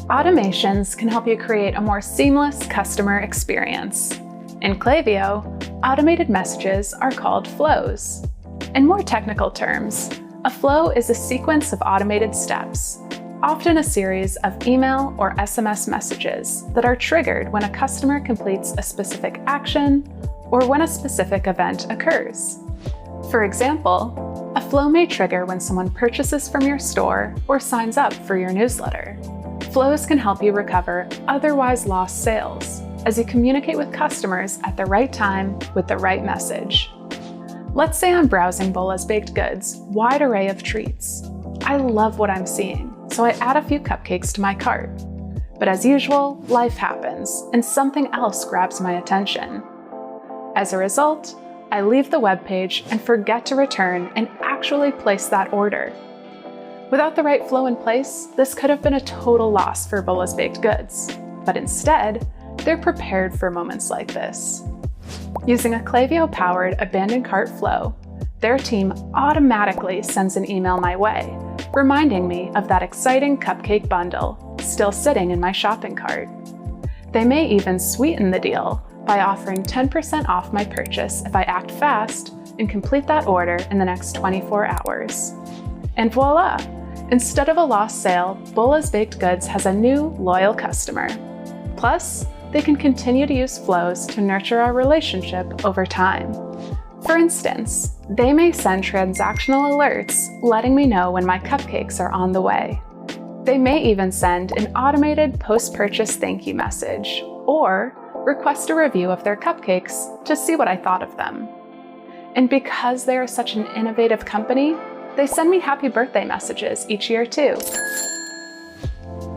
Automations can help you create a more seamless customer experience. In Klaviyo, automated messages are called flows. In more technical terms, a flow is a sequence of automated steps, often a series of email or SMS messages that are triggered when a customer completes a specific action or when a specific event occurs. For example, a flow may trigger when someone purchases from your store or signs up for your newsletter. Flows can help you recover otherwise lost sales as you communicate with customers at the right time with the right message. Let's say I'm browsing Bola's baked goods' wide array of treats. I love what I'm seeing, so I add a few cupcakes to my cart. But as usual, life happens and something else grabs my attention. As a result, I leave the webpage and forget to return and actually place that order. Without the right flow in place, this could have been a total loss for Bola's baked goods. But instead, they're prepared for moments like this. Using a Klaviyo-powered abandoned cart flow, their team automatically sends an email my way, reminding me of that exciting cupcake bundle still sitting in my shopping cart. They may even sweeten the deal by offering 10% off my purchase if I act fast and complete that order in the next 24 hours. And voila! Instead of a lost sale, Bola's Baked Goods has a new, loyal customer. Plus, they can continue to use flows to nurture our relationship over time. For instance, they may send transactional alerts letting me know when my cupcakes are on the way. They may even send an automated post-purchase thank you message, or request a review of their cupcakes to see what I thought of them. And because they are such an innovative company, they send me happy birthday messages each year too.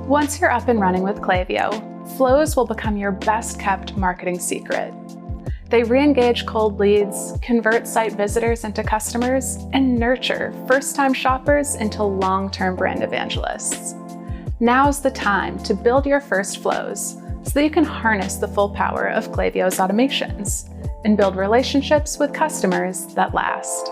Once you're up and running with Klaviyo, flows will become your best kept marketing secret. They re-engage cold leads, convert site visitors into customers, and nurture first-time shoppers into long-term brand evangelists. Now's the time to build your first flows so that you can harness the full power of Klaviyo's automations and build relationships with customers that last.